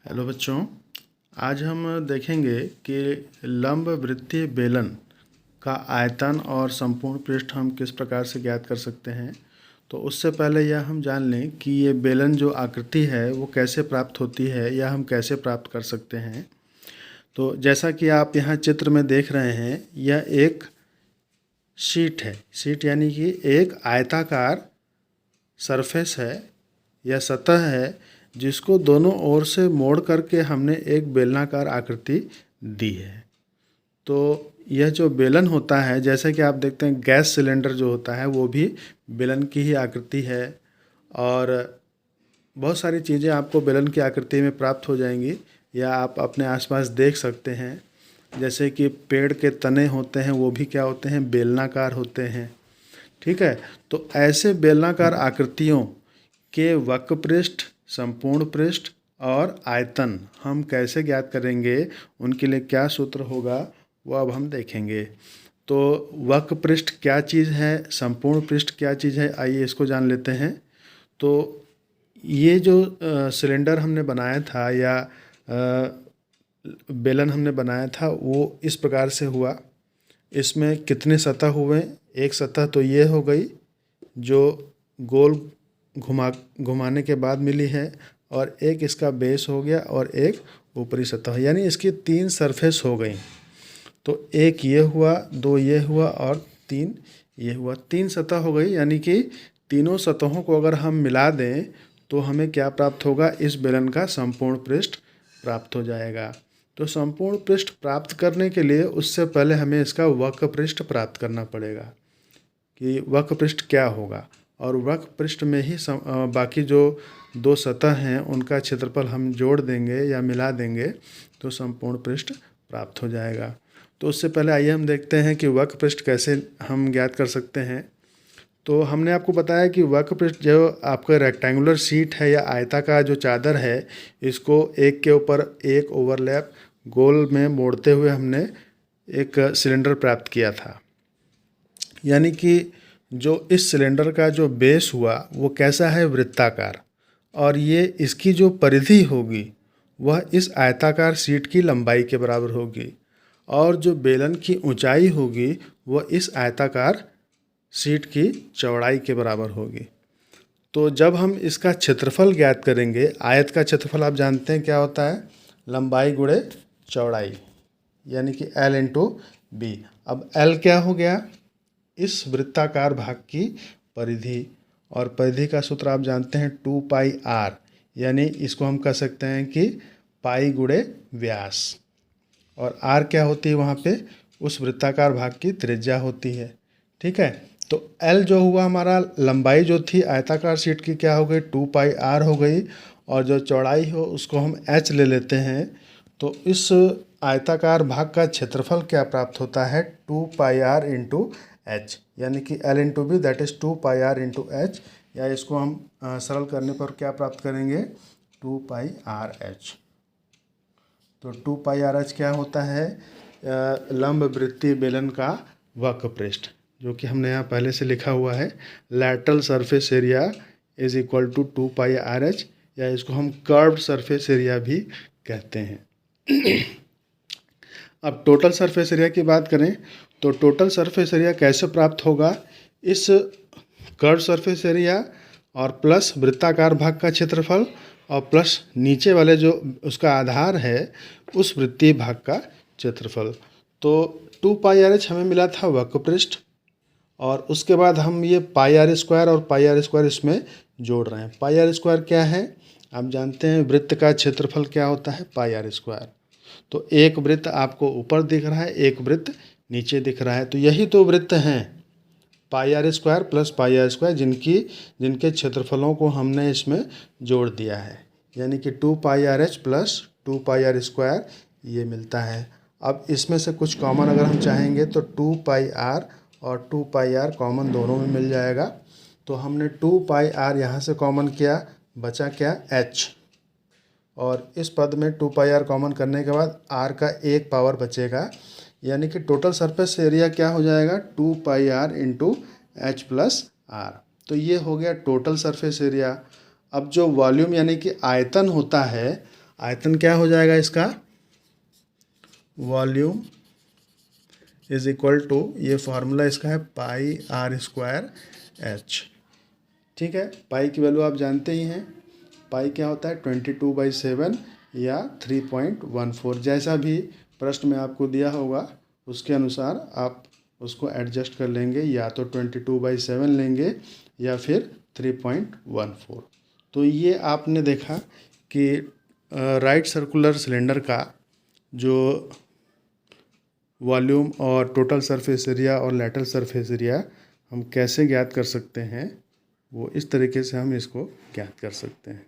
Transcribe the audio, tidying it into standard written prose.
Hello बच्चों, आज हम देखेंगे कि लंब वृत्तीय बेलन का आयतन और संपूर्ण पृष्ठ हम किस प्रकार से ज्ञात कर सकते हैं। तो उससे पहले यह हम जान लें कि ये बेलन जो आकृति है वो कैसे प्राप्त होती है या हम कैसे प्राप्त कर सकते हैं। तो जैसा कि आप यहाँ चित्र में देख रहे हैं, यह एक शीट है। शीट यानी कि एक आयताकार सरफेस है या सतह है जिसको दोनों ओर से मोड़ करके हमने एक बेलनाकार आकृति दी है। तो यह जो बेलन होता है, जैसे कि आप देखते हैं गैस सिलेंडर जो होता है वो भी बेलन की ही आकृति है। और बहुत सारी चीज़ें आपको बेलन की आकृति में प्राप्त हो जाएंगी या आप अपने आसपास देख सकते हैं। जैसे कि पेड़ के तने होते हैं, वो भी क्या होते हैं, बेलनाकार होते हैं। ठीक है, तो ऐसे बेलनाकार आकृतियों के वक्र पृष्ठ, संपूर्ण पृष्ठ और आयतन हम कैसे ज्ञात करेंगे, उनके लिए क्या सूत्र होगा वो अब हम देखेंगे। तो वक्र पृष्ठ क्या चीज़ है, संपूर्ण पृष्ठ क्या चीज़ है, आइए इसको जान लेते हैं। तो ये जो सिलेंडर हमने बनाया था या बेलन हमने बनाया था वो इस प्रकार से हुआ। इसमें कितने सतह हुए, एक सतह तो ये हो गई जो गोल घुमाने के बाद मिली है, और एक इसका बेस हो गया और एक ऊपरी सतह, यानी इसकी 3 सरफेस हो गई। तो एक ये हुआ, 2 ये हुआ और 3 ये हुआ, 3 सतह हो गई। यानी कि तीनों सतहों को अगर हम मिला दें तो हमें क्या प्राप्त होगा, इस बेलन का संपूर्ण पृष्ठ प्राप्त हो जाएगा। तो संपूर्ण पृष्ठ प्राप्त करने के लिए उससे पहले हमें इसका वक्र पृष्ठ प्राप्त करना पड़ेगा कि वक्र पृष्ठ क्या होगा, और वक्र पृष्ठ में ही बाकी जो 2 सतह हैं उनका क्षेत्रफल हम जोड़ देंगे या मिला देंगे तो संपूर्ण पृष्ठ प्राप्त हो जाएगा। तो उससे पहले आइए हम देखते हैं कि वक्र पृष्ठ कैसे हम ज्ञात कर सकते हैं। तो हमने आपको बताया कि वक्र पृष्ठ जो आपका रेक्टेंगुलर शीट है या आयताकार जो चादर है, इसको एक के ऊपर एक ओवरलैप गोल में मोड़ते हुए हमने एक सिलेंडर प्राप्त किया था। यानी कि जो इस सिलेंडर का जो बेस हुआ वो कैसा है, वृत्ताकार, और ये इसकी जो परिधि होगी वह इस आयताकार शीट की लंबाई के बराबर होगी, और जो बेलन की ऊंचाई होगी वह इस आयताकार शीट की चौड़ाई के बराबर होगी। तो जब हम इसका क्षेत्रफल ज्ञात करेंगे, आयत का क्षेत्रफल आप जानते हैं क्या होता है, लंबाई गुणे चौड़ाई, यानी कि L इंटू बी। अब L क्या हो गया, इस वृत्ताकार भाग की परिधि, और परिधि का सूत्र आप जानते हैं 2πr, यानी इसको हम कह सकते हैं कि पाई गुणे व्यास, और r क्या होती है वहाँ पे, उस वृत्ताकार भाग की त्रिज्या होती है। ठीक है, तो L जो हुआ हमारा, लंबाई जो थी आयताकार शीट की क्या हो गई, 2πr हो गई, और जो चौड़ाई हो उसको हम h ले लेते हैं। तो इस आयताकार भाग का क्षेत्रफल क्या प्राप्त होता है, 2πr इंटू एच, यानी कि L into B that is 2πr into H, या इसको हम सरल करने पर क्या प्राप्त करेंगे, 2πrh। तो 2πrh क्या होता है, लंब वृत्तीय बेलन का वक्र पृष्ठ, जो कि हमने यहाँ पहले से लिखा हुआ है, lateral surface area is equal to 2πrh, या इसको हम कर्व्ड सरफेस एरिया भी कहते हैं। अब टोटल सरफेस एरिया की बात करें तो टोटल सरफेस एरिया कैसे प्राप्त होगा, इस कर्व सरफेस एरिया और प्लस वृत्ताकार भाग का क्षेत्रफल और प्लस नीचे वाले जो उसका आधार है उस वृत्तीय भाग का क्षेत्रफल। तो 2πrh हमें मिला था वक्र पृष्ठ, और उसके बाद हम ये πr² और πr² इसमें जोड़ रहे हैं। πr² क्या है, आप जानते हैं वृत्त का क्षेत्रफल क्या होता है, πr²। तो एक वृत्त आपको ऊपर दिख रहा है, एक वृत्त नीचे दिख रहा है, तो यही तो वृत्त हैं πr² प्लस πr², जिनके क्षेत्रफलों को हमने इसमें जोड़ दिया है, यानी कि 2πrh प्लस 2πr² ये मिलता है। अब इसमें से कुछ कॉमन अगर हम चाहेंगे तो 2πr और 2πr कॉमन दोनों में मिल जाएगा। तो हमने 2πr यहाँ से कॉमन किया, बचा क्या, h, और इस पद में 2πr कॉमन करने के बाद r का एक पावर बचेगा, यानी कि टोटल सरफेस एरिया क्या हो जाएगा, 2πr into H plus are. तो ये हो गया टोटल सरफेस एरिया। अब जो वॉल्यूम यानी कि आयतन होता है, आयतन क्या हो जाएगा इसका, वॉल्यूम इज इक्वल टू, ये फार्मूला इसका है पाई आर स्क्वायर एच। ठीक है, पाई की वैल्यू आप जानते ही हैं, पाई क्या होता है 22/7 या 3.14, जैसा भी प्रश्न में आपको दिया होगा उसके अनुसार आप उसको एडजस्ट कर लेंगे, या तो 22/7 लेंगे या फिर 3.14। तो ये आपने देखा कि राइट सर्कुलर सिलेंडर का जो वॉल्यूम और टोटल सरफेस एरिया और लेटरल सरफेस एरिया हम कैसे ज्ञात कर सकते हैं, वो इस तरीके से हम इसको ज्ञात कर सकते हैं।